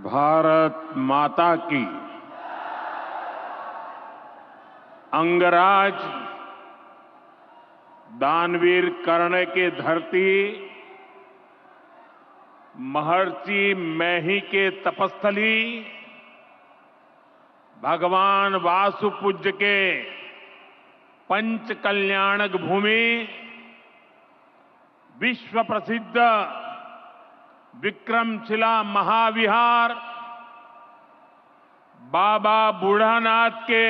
भारत माता की। अंगराज दानवीर कर्ण की धरती, महर्षि मैही के तपस्थली, भगवान वासुपूज्य के पंच कल्याणक भूमि, विश्व प्रसिद्ध विक्रमशिला महाविहार, बाबा बूढ़ानाथ के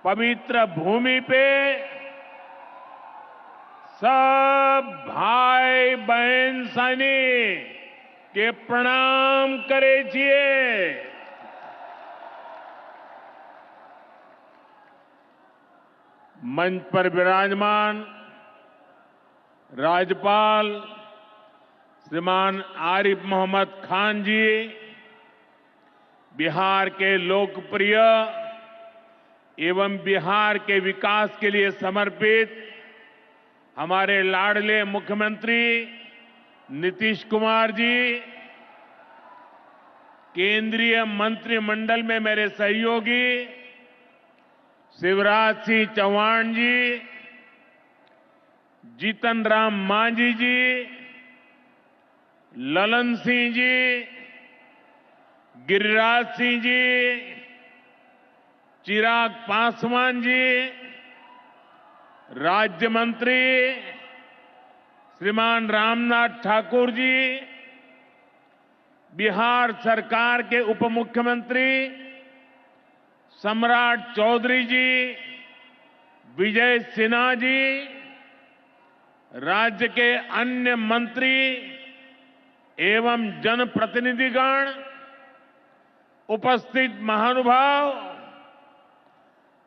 पवित्र भूमि पे सब भाई बहन सैनिक के प्रणाम करे छिए। मंच पर विराजमान राज्यपाल श्रीमान आरिफ मोहम्मद खान जी, बिहार के लोकप्रिय एवं बिहार के विकास के लिए समर्पित हमारे लाडले मुख्यमंत्री नीतीश कुमार जी, केंद्रीय मंत्रिमंडल में मेरे सहयोगी शिवराज सिंह चौहान जी, जीतन राम मांझी जी, ललन सिंह जी, गिरिराज सिंह जी, चिराग पासवान जी, राज्य मंत्री श्रीमान रामनाथ ठाकुर जी, बिहार सरकार के उप मुख्यमंत्री सम्राट चौधरी जी, विजय सिन्हा जी, राज्य के अन्य मंत्री एवं जनप्रतिनिधिगण, उपस्थित महानुभाव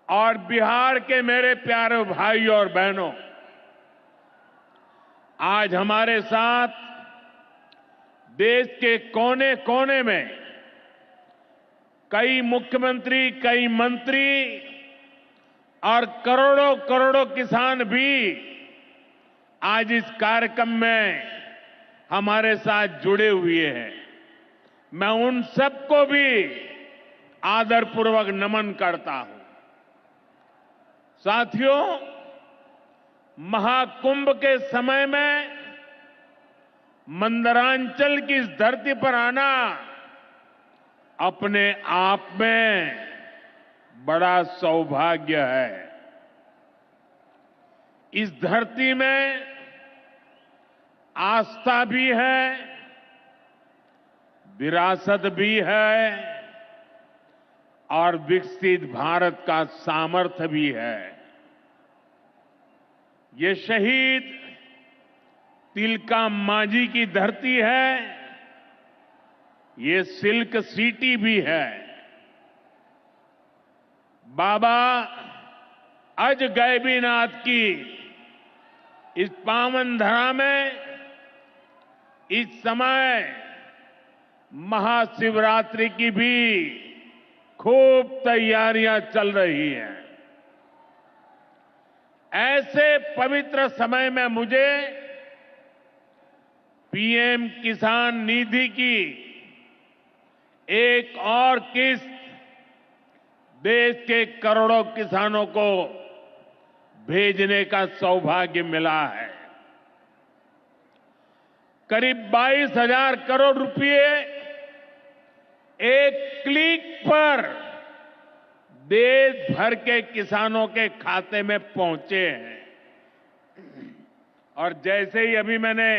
और बिहार के मेरे प्यारे भाइयों और बहनों, आज हमारे साथ देश के कोने कोने में कई मुख्यमंत्री, कई मंत्री और करोड़ों करोड़ों किसान भी आज इस कार्यक्रम में हमारे साथ जुड़े हुए हैं। मैं उन सबको भी आदरपूर्वक नमन करता हूं। साथियों, महाकुंभ के समय में मंदरांचल की इस धरती पर आना अपने आप में बड़ा सौभाग्य है। इस धरती में आस्था भी है, विरासत भी है और विकसित भारत का सामर्थ्य भी है। ये शहीद तिलका मांझी की धरती है, ये सिल्क सिटी भी है। बाबा अजगैबीनाथ की इस पावन धरा में इस समय महाशिवरात्रि की भी खूब तैयारियां चल रही हैं। ऐसे पवित्र समय में मुझे पीएम किसान निधि की एक और किस्त देश के करोड़ों किसानों को भेजने का सौभाग्य मिला है। करीब 22,000 करोड़ रुपए एक क्लिक पर देश भर के किसानों के खाते में पहुंचे हैं। और जैसे ही अभी मैंने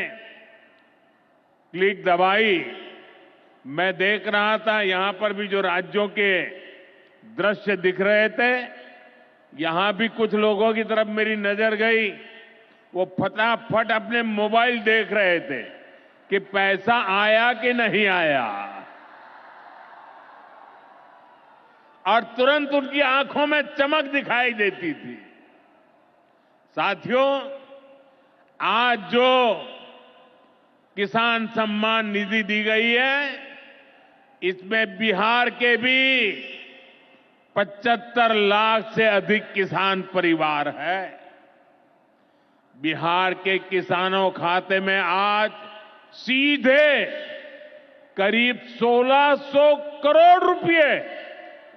क्लिक दबाई, मैं देख रहा था यहां पर भी जो राज्यों के दृश्य दिख रहे थे, यहां भी कुछ लोगों की तरफ मेरी नजर गई। वो फटाफट अपने मोबाइल देख रहे थे कि पैसा आया कि नहीं आया, और तुरंत उनकी आंखों में चमक दिखाई देती थी। साथियों, आज जो किसान सम्मान निधि दी गई है, इसमें बिहार के भी 75 लाख से अधिक किसान परिवार है। बिहार के किसानों खाते में आज सीधे करीब 1600 करोड़ रुपए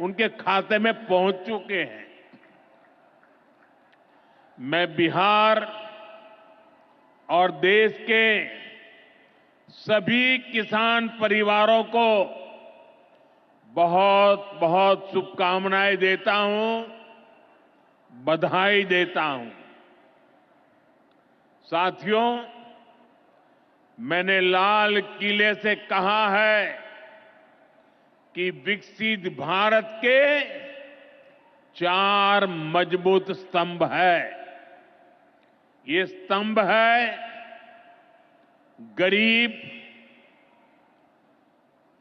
उनके खाते में पहुंच चुके हैं। मैं बिहार और देश के सभी किसान परिवारों को बहुत बहुत शुभकामनाएं देता हूं, बधाई देता हूं। साथियों, मैंने लाल किले से कहा है कि विकसित भारत के 4 मजबूत स्तंभ है। ये स्तंभ है गरीब,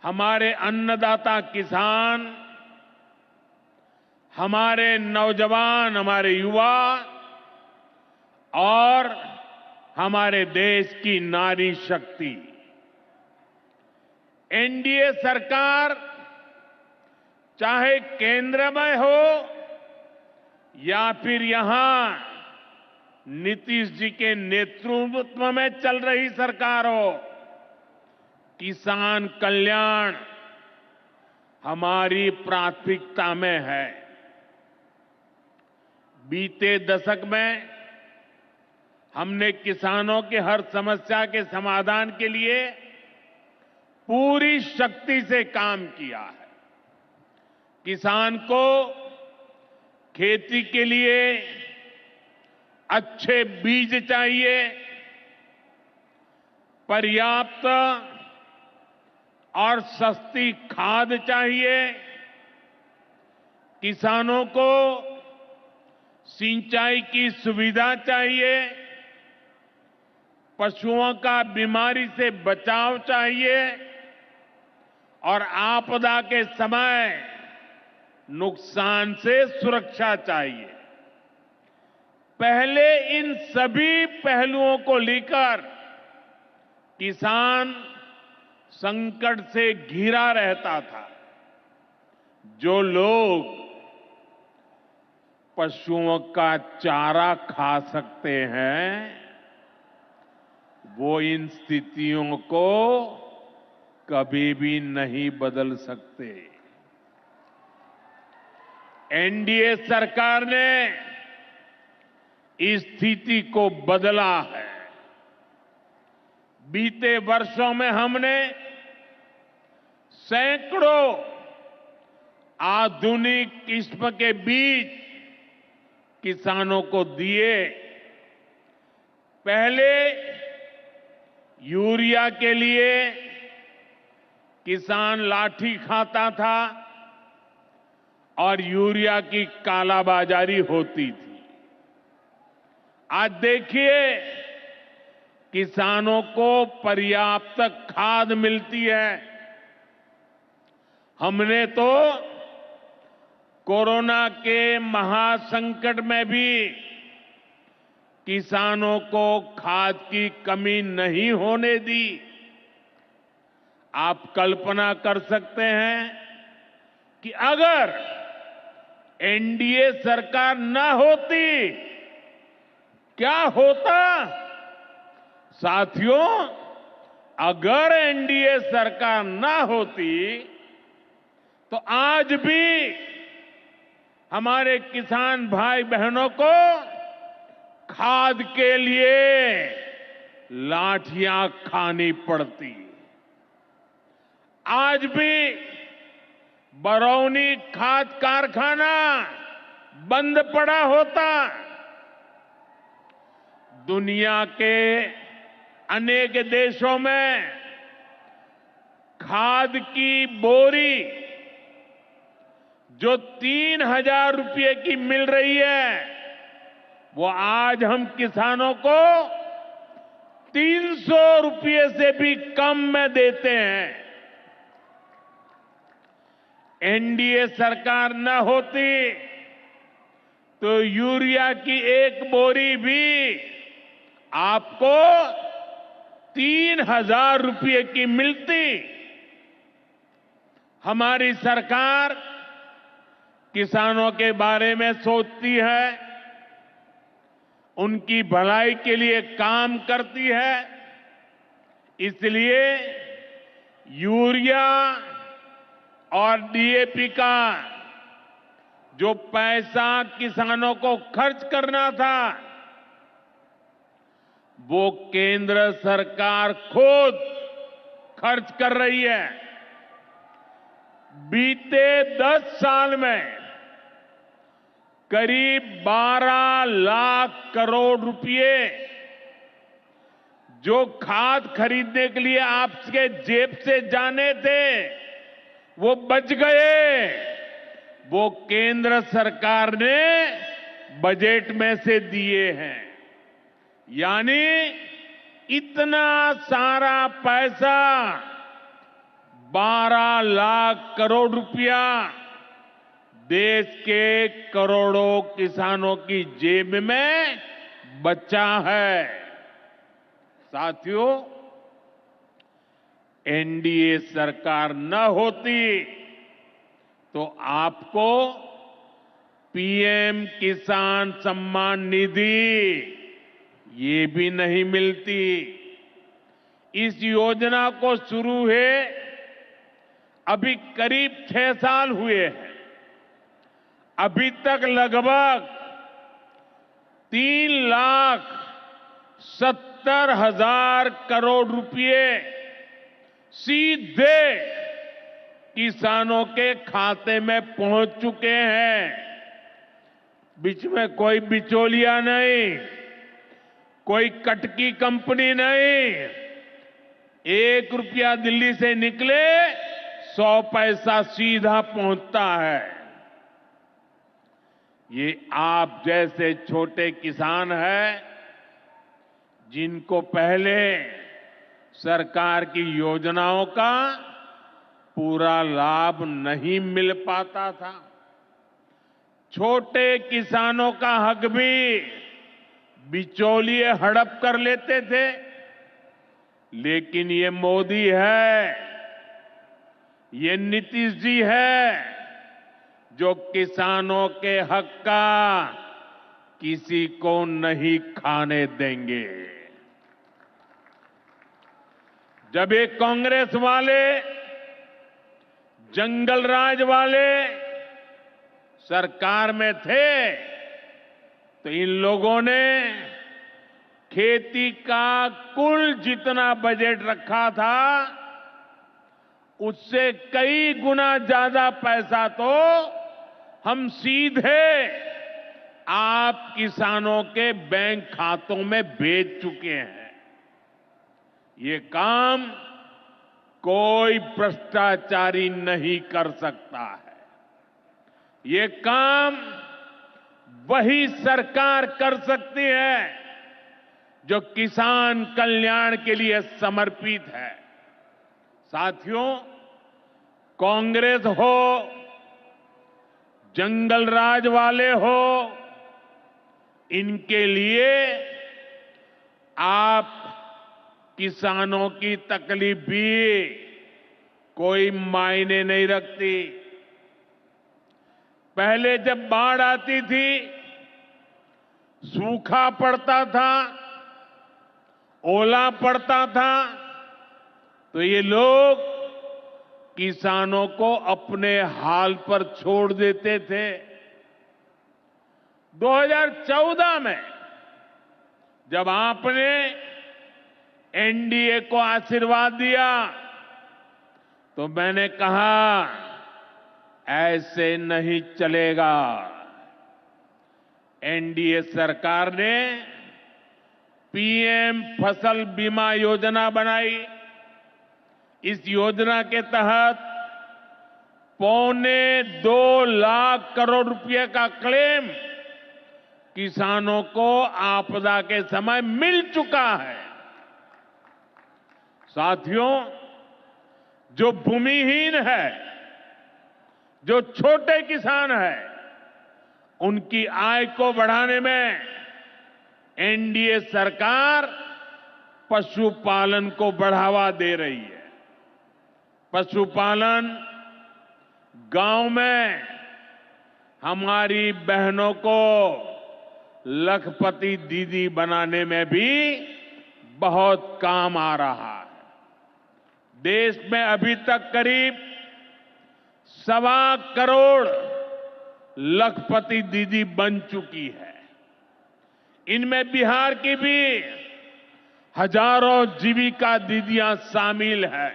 हमारे अन्नदाता किसान, हमारे नौजवान, हमारे युवा और हमारे देश की नारी शक्ति। एनडीए सरकार चाहे केंद्र में हो या फिर यहां नीतीश जी के नेतृत्व में चल रही सरकार हो, किसान कल्याण हमारी प्राथमिकता में है। बीते दशक में हमने किसानों की हर समस्या के समाधान के लिए पूरी शक्ति से काम किया है। किसान को खेती के लिए अच्छे बीज चाहिए, पर्याप्त और सस्ती खाद चाहिए, किसानों को सिंचाई की सुविधा चाहिए, पशुओं का बीमारी से बचाव चाहिए और आपदा के समय नुकसान से सुरक्षा चाहिए। पहले इन सभी पहलुओं को लेकर किसान संकट से घिरा रहता था। जो लोग पशुओं का चारा खा सकते हैं, वो इन स्थितियों को कभी भी नहीं बदल सकते। एनडीए सरकार ने इस स्थिति को बदला है। बीते वर्षों में हमने सैकड़ों आधुनिक किस्म के बीज किसानों को दिए। पहले यूरिया के लिए किसान लाठी खाता था और यूरिया की कालाबाजारी होती थी। आज देखिए, किसानों को पर्याप्त खाद मिलती है। हमने तो कोरोना के महासंकट में भी किसानों को खाद की कमी नहीं होने दी। आप कल्पना कर सकते हैं कि अगर एनडीए सरकार न होती, क्या होता? साथियों, अगर एनडीए सरकार न होती तो आज भी हमारे किसान भाई बहनों को खाद के लिए लाठियां खानी पड़ती। आज भी बरौनी खाद कारखाना बंद पड़ा होता। दुनिया के अनेक देशों में खाद की बोरी जो 3,000 रुपये की मिल रही है, वो आज हम किसानों को 300 रुपये से भी कम में देते हैं। एनडीए सरकार न होती तो यूरिया की एक बोरी भी आपको 3,000 रुपये की मिलती। हमारी सरकार किसानों के बारे में सोचती है, उनकी भलाई के लिए काम करती है। इसलिए यूरिया और डीएपी का जो पैसा किसानों को खर्च करना था, वो केंद्र सरकार खुद खर्च कर रही है। बीते 10 साल में करीब 12 लाख करोड़ रुपए जो खाद खरीदने के लिए आपके जेब से जाने थे, वो बच गए। वो केंद्र सरकार ने बजट में से दिए हैं। यानी इतना सारा पैसा, 12 लाख करोड़ रुपया देश के करोड़ों किसानों की जेब में बचा है। साथियों, एनडीए सरकार न होती तो आपको पीएम किसान सम्मान निधि ये भी नहीं मिलती। इस योजना को शुरू हुए अभी करीब 6 साल हुए हैं। अभी तक लगभग 3,70,000 करोड़ रुपए सीधे किसानों के खाते में पहुंच चुके हैं। बीच में कोई बिचौलिया नहीं, कोई कटकी कंपनी नहीं। 1 रुपया दिल्ली से निकले, 100 पैसा सीधा पहुंचता है। ये आप जैसे छोटे किसान हैं, जिनको पहले सरकार की योजनाओं का पूरा लाभ नहीं मिल पाता था। छोटे किसानों का हक भी बिचौलिए हड़प कर लेते थे। लेकिन ये मोदी है, ये नीतीश जी है, जो किसानों के हक का किसी को नहीं खाने देंगे। जब ये कांग्रेस वाले, जंगल राज वाले सरकार में थे, तो इन लोगों ने खेती का कुल जितना बजट रखा था, उससे कई गुना ज्यादा पैसा तो हम सीधे आप किसानों के बैंक खातों में भेज चुके हैं। ये काम कोई भ्रष्टाचारी नहीं कर सकता है। ये काम वही सरकार कर सकती है जो किसान कल्याण के लिए समर्पित है। साथियों, कांग्रेस हो, जंगल राज वाले हो, इनके लिए आप किसानों की तकलीफ भी कोई मायने नहीं रखती। पहले जब बाढ़ आती थी, सूखा पड़ता था, ओला पड़ता था, तो ये लोग किसानों को अपने हाल पर छोड़ देते थे। 2014 में जब आपने एनडीए को आशीर्वाद दिया, तो मैंने कहा ऐसे नहीं चलेगा। एनडीए सरकार ने पीएम फसल बीमा योजना बनाई। इस योजना के तहत 2.25 लाख करोड़ रुपए का क्लेम किसानों को आपदा के समय मिल चुका है। साथियों, जो भूमिहीन है, जो छोटे किसान है, उनकी आय को बढ़ाने में एनडीए सरकार पशुपालन को बढ़ावा दे रही है। पशुपालन गांव में हमारी बहनों को लखपति दीदी बनाने में भी बहुत काम आ रहा है। देश में अभी तक करीब 1.25 करोड़ लखपति दीदी बन चुकी है। इनमें बिहार की भी हजारों जीविका दीदियां शामिल है।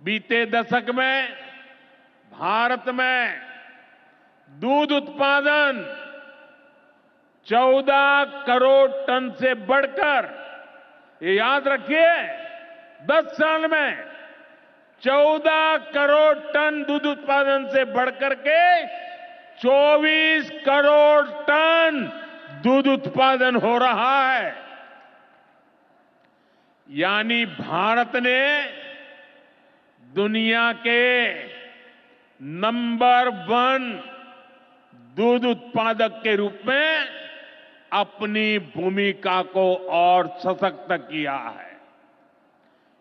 बीते दशक में भारत में दूध उत्पादन 14 करोड़ टन से बढ़कर, ये याद रखिए, 10 साल में 14 करोड़ टन दूध उत्पादन से बढ़कर के 24 करोड़ टन दूध उत्पादन हो रहा है। यानी भारत ने दुनिया के नंबर 1 दूध उत्पादक के रूप में अपनी भूमिका को और सशक्त किया है।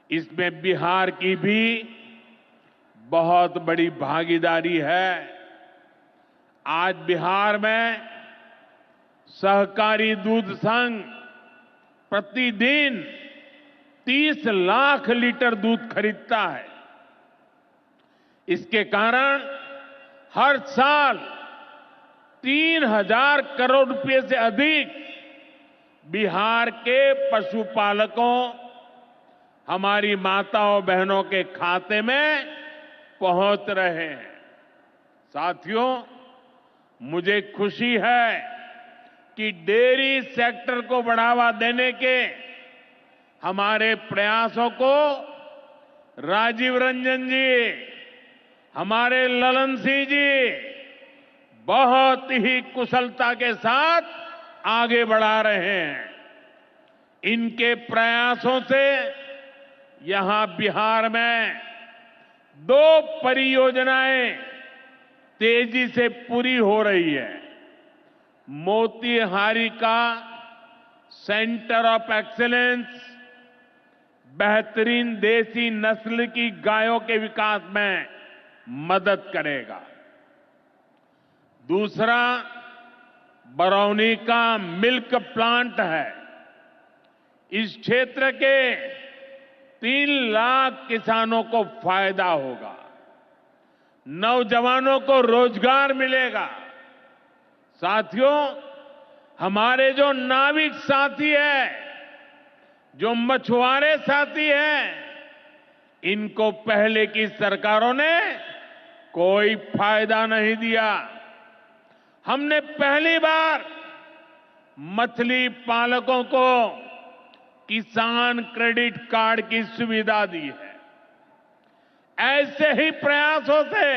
इसमें बिहार की भी बहुत बड़ी भागीदारी है। आज बिहार में सहकारी दूध संघ प्रतिदिन 30 लाख लीटर दूध खरीदता है। इसके कारण हर साल 3,000 करोड़ रुपए से अधिक बिहार के पशुपालकों, हमारी माताओं बहनों के खाते में पहुंच रहे हैं। साथियों, मुझे खुशी है कि डेयरी सेक्टर को बढ़ावा देने के हमारे प्रयासों को राजीव रंजन जी, हमारे ललन सिंह जी बहुत ही कुशलता के साथ आगे बढ़ा रहे हैं। इनके प्रयासों से यहां बिहार में 2 परियोजनाएं तेजी से पूरी हो रही है। मोतीहारी का सेंटर ऑफ एक्सीलेंस बेहतरीन देसी नस्ल की गायों के विकास में मदद करेगा। दूसरा बरौनी का मिल्क प्लांट है। इस क्षेत्र के 3 लाख किसानों को फायदा होगा, नौजवानों को रोजगार मिलेगा। साथियों, हमारे जो नाविक साथी हैं, जो मछुआरे साथी हैं, इनको पहले की सरकारों ने कोई फायदा नहीं दिया। हमने पहली बार मछली पालकों को किसान क्रेडिट कार्ड की सुविधा दी है। ऐसे ही प्रयासों से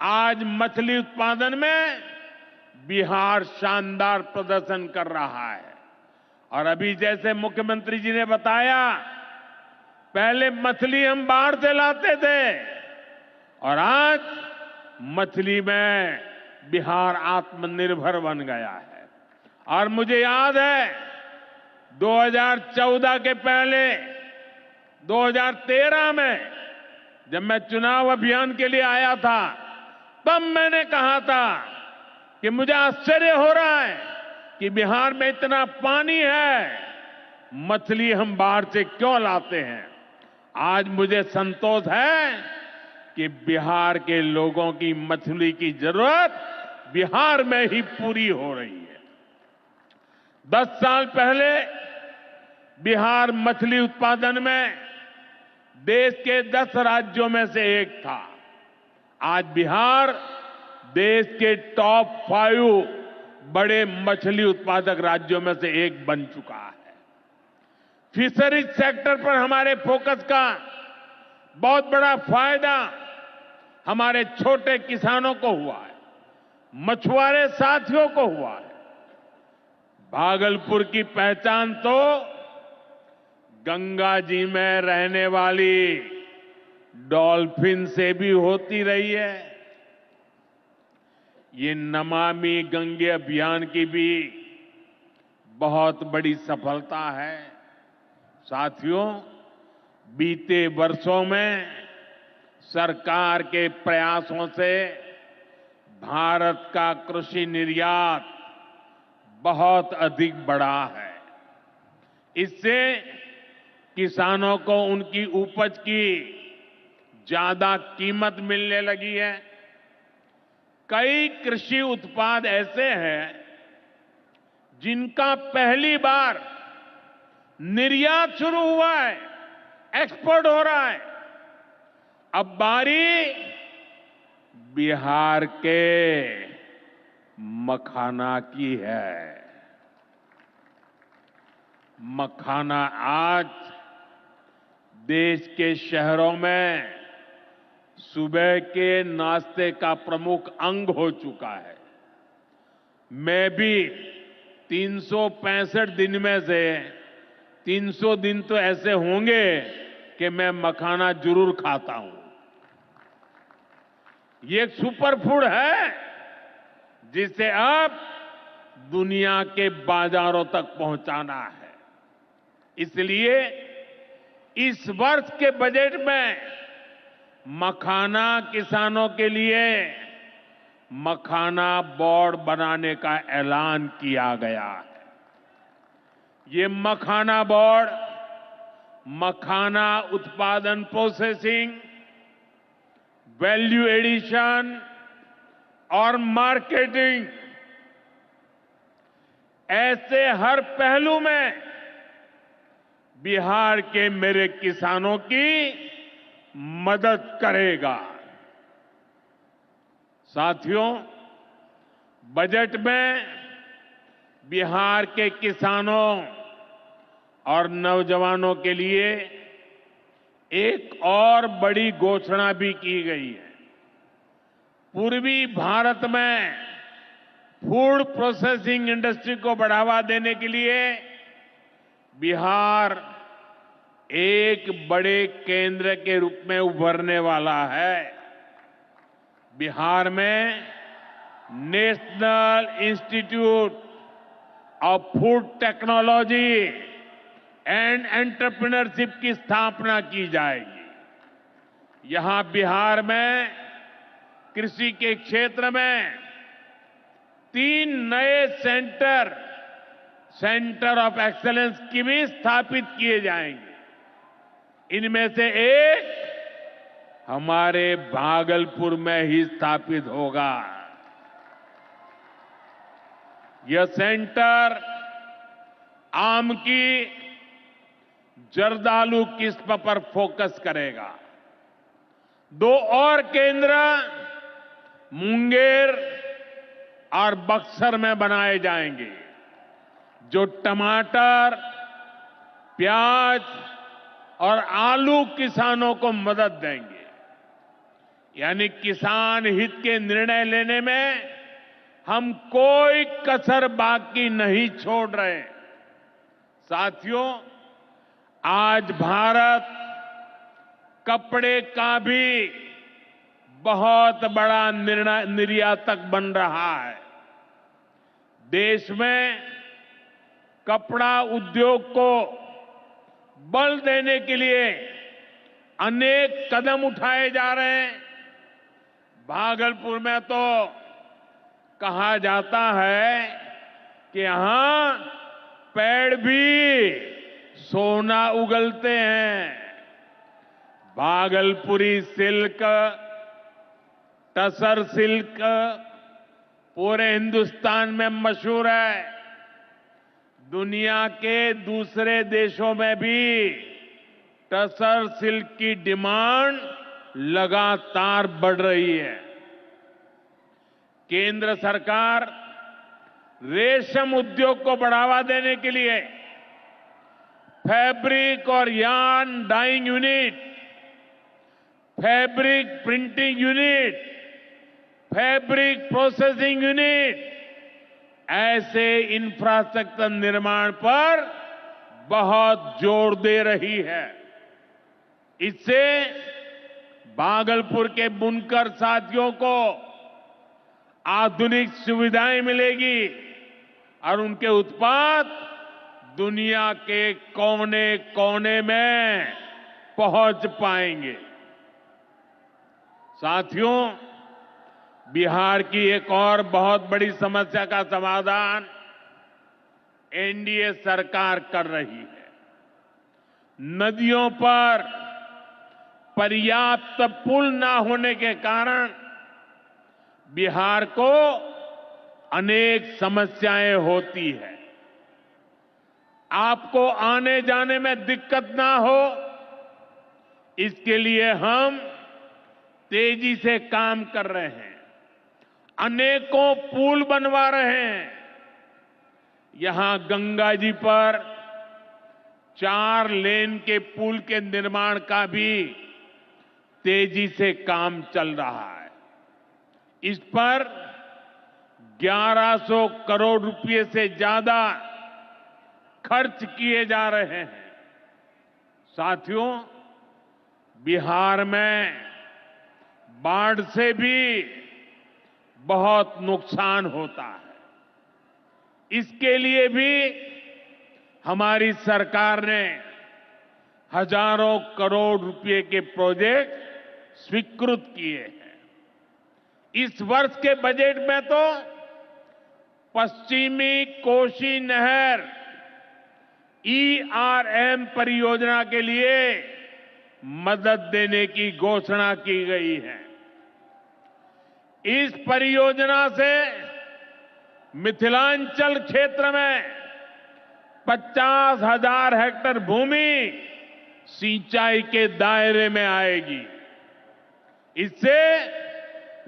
आज मछली उत्पादन में बिहार शानदार प्रदर्शन कर रहा है। और अभी जैसे मुख्यमंत्री जी ने बताया, पहले मछली हम बाहर से लाते थे और आज मछली में बिहार आत्मनिर्भर बन गया है। और मुझे याद है 2014 के पहले 2013 में जब मैं चुनाव अभियान के लिए आया था, तब मैंने कहा था कि मुझे आश्चर्य हो रहा है कि बिहार में इतना पानी है, मछली हम बाहर से क्यों लाते हैं। आज मुझे संतोष है कि बिहार के लोगों की मछली की जरूरत बिहार में ही पूरी हो रही है। 10 साल पहले बिहार मछली उत्पादन में देश के 10 राज्यों में से एक था। आज बिहार देश के टॉप 5 बड़े मछली उत्पादक राज्यों में से एक बन चुका है। फिशरीज सेक्टर पर हमारे फोकस का बहुत बड़ा फायदा हमारे छोटे किसानों को हुआ है, मछुआरे साथियों को हुआ है। भागलपुर की पहचान तो गंगा जी में रहने वाली डॉल्फिन से भी होती रही है। ये नमामि गंगे अभियान की भी बहुत बड़ी सफलता है। साथियों, बीते वर्षों में सरकार के प्रयासों से भारत का कृषि निर्यात बहुत अधिक बढ़ा है। इससे किसानों को उनकी उपज की ज्यादा कीमत मिलने लगी है। कई कृषि उत्पाद ऐसे हैं जिनका पहली बार निर्यात शुरू हुआ है, एक्सपोर्ट हो रहा है। अब बारी बिहार के मखाना की है। मखाना आज देश के शहरों में सुबह के नाश्ते का प्रमुख अंग हो चुका है। मैं भी 365 दिन में से 300 दिन तो ऐसे होंगे कि मैं मखाना जरूर खाता हूं। ये एक सुपर फूड है जिसे अब दुनिया के बाजारों तक पहुंचाना है। इसलिए इस वर्ष के बजट में मखाना किसानों के लिए मखाना बोर्ड बनाने का ऐलान किया गया है। ये मखाना बोर्ड मखाना उत्पादन, प्रोसेसिंग, वैल्यू एडिशन और मार्केटिंग ऐसे हर पहलू में बिहार के मेरे किसानों की मदद करेगा। साथियों, बजट में बिहार के किसानों और नौजवानों के लिए एक और बड़ी घोषणा भी की गई है। पूर्वी भारत में फूड प्रोसेसिंग इंडस्ट्री को बढ़ावा देने के लिए बिहार एक बड़े केंद्र के रूप में उभरने वाला है। बिहार में national institute of food technology and entrepreneurship की स्थापना की जाएगी। यहां बिहार में कृषि के क्षेत्र में 3 नए सेंटर ऑफ एक्सेलेंस की भी स्थापित किए जाएंगे। इनमें से एक हमारे भागलपुर में ही स्थापित होगा। यह सेंटर आम की जर्दालू किस्म पर फोकस करेगा। 2 और केंद्र मुंगेर और बक्सर में बनाए जाएंगे, जो टमाटर, प्याज और आलू किसानों को मदद देंगे। यानी किसान हित के निर्णय लेने में हम कोई कसर बाकी नहीं छोड़ रहे। साथियों, आज भारत कपड़े का भी बहुत बड़ा निर्यातक बन रहा है। देश में कपड़ा उद्योग को बल देने के लिए अनेक कदम उठाए जा रहे हैं। भागलपुर में तो कहा जाता है कि यहां पेड़ भी सोना उगलते हैं। भागलपुरी सिल्क, टसर सिल्क पूरे हिंदुस्तान में मशहूर है। दुनिया के दूसरे देशों में भी टसर सिल्क की डिमांड लगातार बढ़ रही है। केंद्र सरकार रेशम उद्योग को बढ़ावा देने के लिए फैब्रिक और yarn dyeing unit, fabric printing unit, fabric processing unit ऐसे इंफ्रास्ट्रक्चर निर्माण पर बहुत जोर दे रही है। इससे भागलपुर के बुनकर साथियों को आधुनिक सुविधाएं मिलेगी और उनके उत्पाद दुनिया के कोने कोने में पहुंच पाएंगे। साथियों, बिहार की एक और बहुत बड़ी समस्या का समाधान एनडीए सरकार कर रही है। नदियों पर पर्याप्त पुल न होने के कारण बिहार को अनेक समस्याएं होती है। आपको आने जाने में दिक्कत ना हो, इसके लिए हम तेजी से काम कर रहे हैं। अनेकों पुल बनवा रहे हैं। यहां गंगा जी पर 4 लेन के पुल के निर्माण का भी तेजी से काम चल रहा है। इस पर 1100 करोड़ रुपए से ज्यादा खर्च किए जा रहे हैं। साथियों, बिहार में बाढ़ से भी बहुत नुकसान होता है। इसके लिए भी हमारी सरकार ने हजारों करोड़ रुपए के प्रोजेक्ट स्वीकृत किए हैं। इस वर्ष के बजट में तो पश्चिमी कोसी नहर ERM परियोजना के लिए मदद देने की घोषणा की गई है। इस परियोजना से मिथिलांचल क्षेत्र में 50,000 हेक्टेयर भूमि सिंचाई के दायरे में आएगी। इससे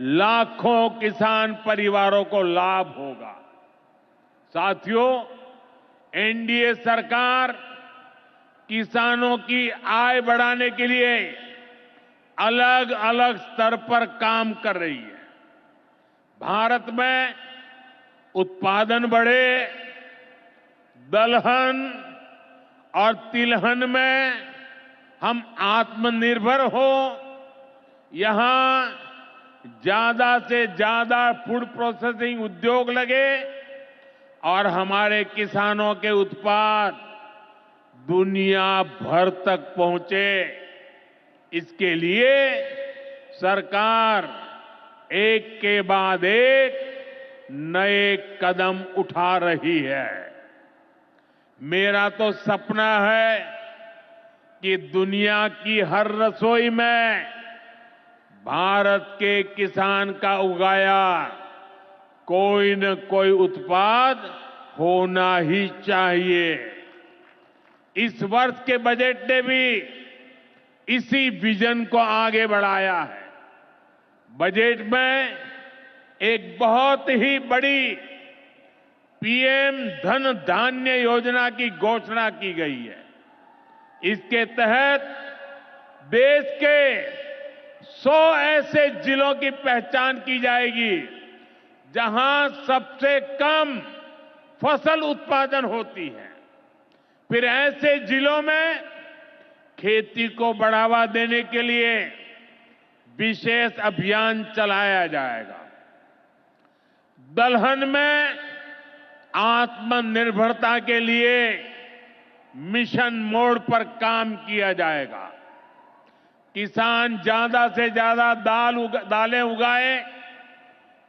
लाखों किसान परिवारों को लाभ होगा। साथियों, एनडीए सरकार किसानों की आय बढ़ाने के लिए अलग अलग स्तर पर काम कर रही है। भारत में उत्पादन बढ़े, दलहन और तिलहन में हम आत्मनिर्भर हो, यहां ज्यादा से ज्यादा फूड प्रोसेसिंग उद्योग लगे और हमारे किसानों के उत्पाद दुनिया भर तक पहुंचे। इसके लिए सरकार एक के बाद एक नए कदम उठा रही है। मेरा तो सपना है कि दुनिया की हर रसोई में भारत के किसान का उगाया कोई न कोई उत्पाद होना ही चाहिए। इस वर्ष के बजट ने भी इसी विजन को आगे बढ़ाया है। बजट में एक बहुत ही बड़ी पीएम धन धान्य योजना की घोषणा की गई है। इसके तहत देश के 100 ऐसे जिलों की पहचान की जाएगी जहां सबसे कम फसल उत्पादन होती है। फिर ऐसे जिलों में खेती को बढ़ावा देने के लिए विशेष अभियान चलाया जाएगा। दलहन में आत्मनिर्भरता के लिए मिशन मोड पर काम किया जाएगा। किसान ज्यादा से ज्यादा दालें उगाए,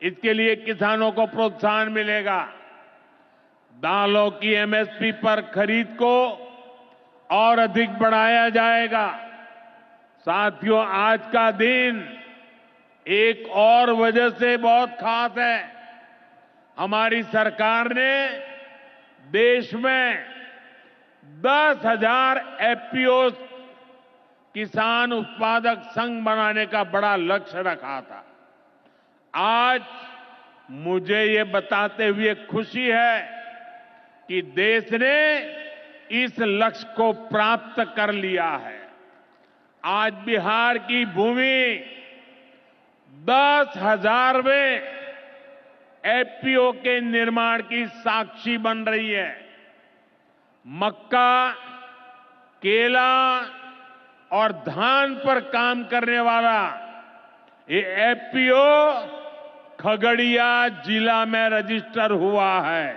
इसके लिए किसानों को प्रोत्साहन मिलेगा। दालों की एमएसपी पर खरीद को और अधिक बढ़ाया जाएगा। साथियों, आज का दिन एक और वजह से बहुत खास है। हमारी सरकार ने देश में 10,000 एफपीओ किसान उत्पादक संघ बनाने का बड़ा लक्ष्य रखा था। आज मुझे ये बताते हुए खुशी है कि देश ने इस लक्ष्य को प्राप्त कर लिया है। आज बिहार की भूमि 10,000वें एफपीओ के निर्माण की साक्षी बन रही है। मक्का, केला और धान पर काम करने वाला ये एफपीओ खगड़िया जिला में रजिस्टर हुआ है।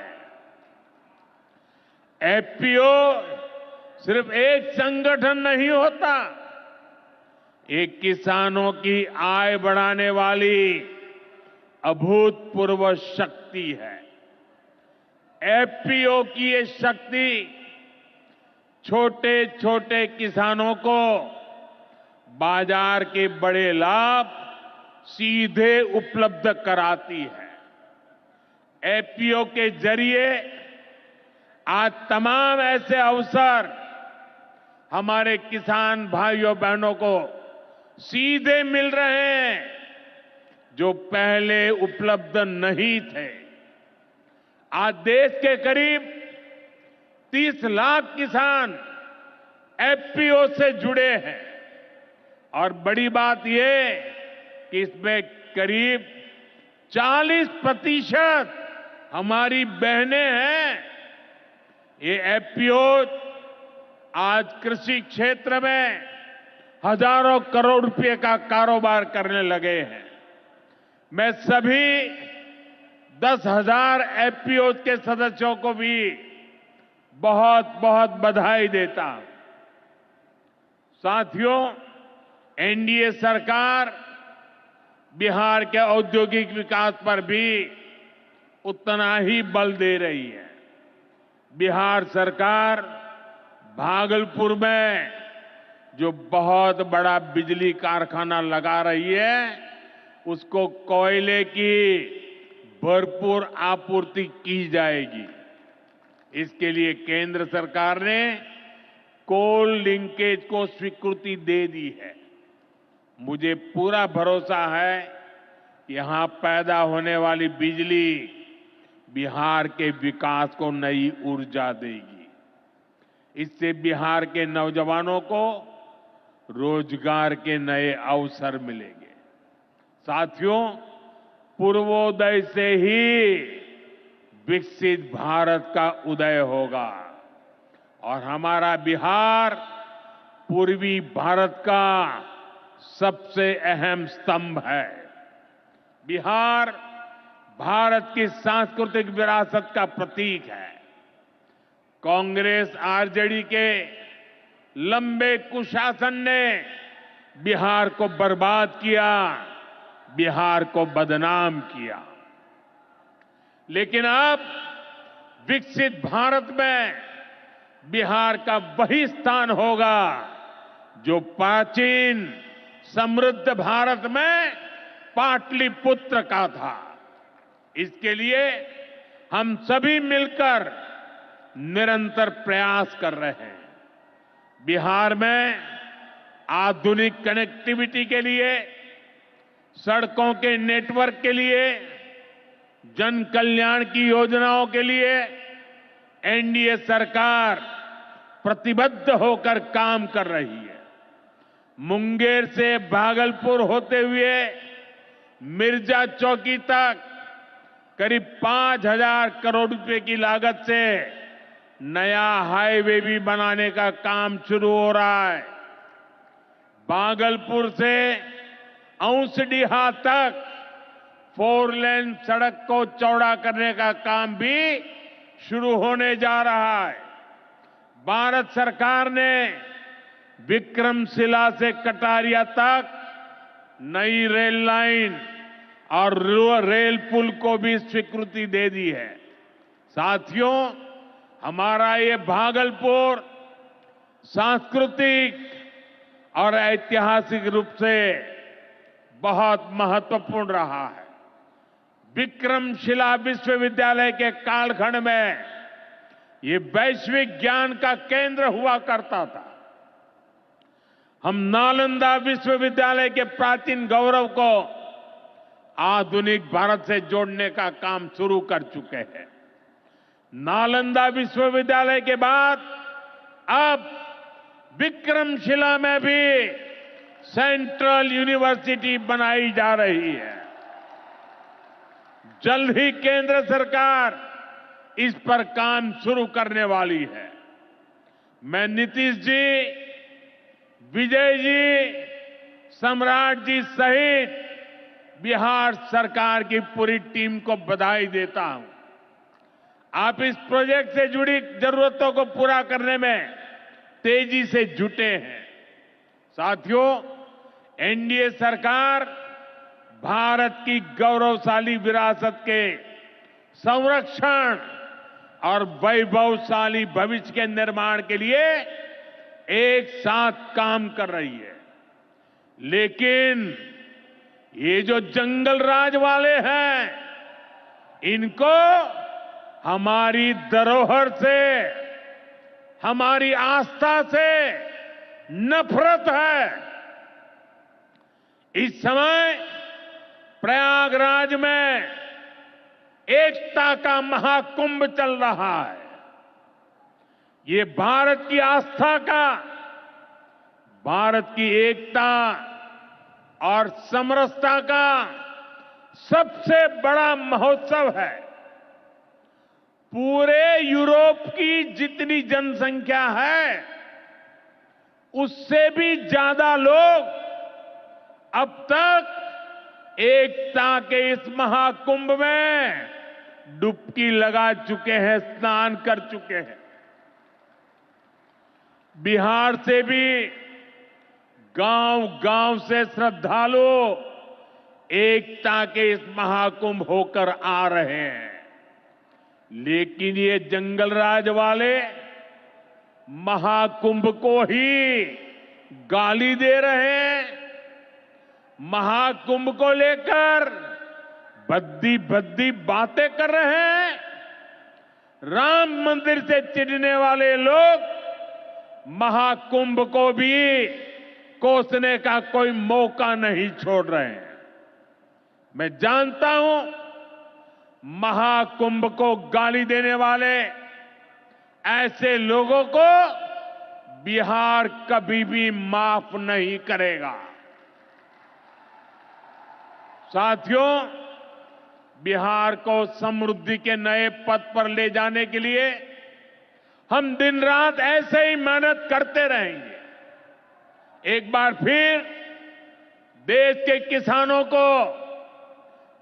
एफपीओ सिर्फ एक संगठन नहीं होता, ये किसानों की आय बढ़ाने वाली अभूतपूर्व शक्ति है। एफपीओ की ये शक्ति छोटे छोटे किसानों को बाजार के बड़े लाभ सीधे उपलब्ध कराती है। एफपीओ के जरिए आज तमाम ऐसे अवसर हमारे किसान भाइयों बहनों को सीधे मिल रहे हैं जो पहले उपलब्ध नहीं थे। आज देश के करीब 30 लाख किसान एफपीओ से जुड़े हैं और बड़ी बात यह कि इसमें करीब 40% हमारी बहनें हैं। ये एफपीओ आज कृषि क्षेत्र में हजारों करोड़ रुपए का कारोबार करने लगे हैं। मैं सभी 10,000 एफपीओ के सदस्यों को भी बहुत बहुत बधाई देता हूं। साथियों, एनडीए सरकार बिहार के औद्योगिक विकास पर भी उतना ही बल दे रही है। बिहार सरकार भागलपुर में जो बहुत बड़ा बिजली कारखाना लगा रही है, उसको कोयले की भरपूर आपूर्ति की जाएगी। इसके लिए केंद्र सरकार ने कोल लिंकेज को स्वीकृति दे दी है। मुझे पूरा भरोसा है कि यहां पैदा होने वाली बिजली बिहार के विकास को नई ऊर्जा देगी। इससे बिहार के नौजवानों को रोजगार के नए अवसर मिलेंगे। साथियों, पूर्वोदय से ही विकसित भारत का उदय होगा और हमारा बिहार पूर्वी भारत का सबसे अहम स्तंभ है। बिहार भारत की सांस्कृतिक विरासत का प्रतीक है। कांग्रेस आरजेडी के लंबे कुशासन ने बिहार को बर्बाद किया, बिहार को बदनाम किया। लेकिन अब विकसित भारत में बिहार का वही स्थान होगा जो प्राचीन समृद्ध भारत में पाटलिपुत्र का था। इसके लिए हम सभी मिलकर निरंतर प्रयास कर रहे हैं। बिहार में आधुनिक कनेक्टिविटी के लिए, सड़कों के नेटवर्क के लिए, जन कल्याण की योजनाओं के लिए एनडीए सरकार प्रतिबद्ध होकर काम कर रही है। मुंगेर से भागलपुर होते हुए मिर्जा चौकी तक करीब 5,000 करोड़ रुपए की लागत से नया हाईवे भी बनाने का काम शुरू हो रहा है। भागलपुर से औंसडीहा तक 4 लेन सड़क को चौड़ा करने का काम भी शुरू होने जा रहा है। भारत सरकार ने विक्रमशिला से कटारिया तक नई रेल लाइन और रेल पुल को भी स्वीकृति दे दी है। साथियों, हमारा ये भागलपुर सांस्कृतिक और ऐतिहासिक रूप से बहुत महत्वपूर्ण रहा है। विक्रमशिला विश्वविद्यालय के कालखंड में ये वैश्विक ज्ञान का केंद्र हुआ करता था। हम नालंदा विश्वविद्यालय के प्राचीन गौरव को आधुनिक भारत से जोड़ने का काम शुरू कर चुके हैं। नालंदा विश्वविद्यालय के बाद अब विक्रमशिला में भी सेंट्रल यूनिवर्सिटी बनाई जा रही है। जल्द ही केंद्र सरकार इस पर काम शुरू करने वाली है। मैं नीतीश जी, विजय जी, सम्राट जी सहित बिहार सरकार की पूरी टीम को बधाई देता हूं। आप इस प्रोजेक्ट से जुड़ी जरूरतों को पूरा करने में तेजी से जुटे हैं। साथियों, एनडीए सरकार भारत की गौरवशाली विरासत के संरक्षण और वैभवशाली भविष्य के निर्माण के लिए एक साथ काम कर रही है। लेकिन ये जो जंगल राज वाले हैं, इनको हमारी धरोहर से, हमारी आस्था से नफरत है। इस समय प्रयागराज में एकता का महाकुंभ चल रहा है। ये भारत की आस्था का, भारत की एकता और समरसता का सबसे बड़ा महोत्सव है। पूरे यूरोप की जितनी जनसंख्या है, उससे भी ज्यादा लोग अब तक एकता के इस महाकुंभ में डुबकी लगा चुके हैं, स्नान कर चुके हैं। बिहार से भी गांव-गांव से श्रद्धालु एकता के इस महाकुंभ होकर आ रहे हैं। लेकिन ये जंगलराज वाले महाकुंभ को ही गाली दे रहे हैं। महाकुंभ को लेकर भद्दी भद्दी बातें कर रहे हैं। राम मंदिर से चिढ़ने वाले लोग महाकुंभ को भी कोसने का कोई मौका नहीं छोड़ रहे हैं। मैं जानता हूं, महाकुंभ को गाली देने वाले ऐसे लोगों को बिहार कभी भी माफ नहीं करेगा। साथियों, बिहार को समृद्धि के नए पथ पर ले जाने के लिए हम दिन रात ऐसे ही मेहनत करते रहेंगे। एक बार फिर देश के किसानों को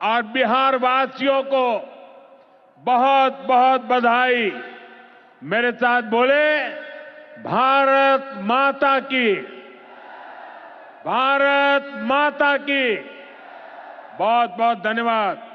और बिहार वासियों को बहुत बहुत बधाई। मेरे साथ बोले, भारत माता की, भारत माता की। बहुत बहुत धन्यवाद।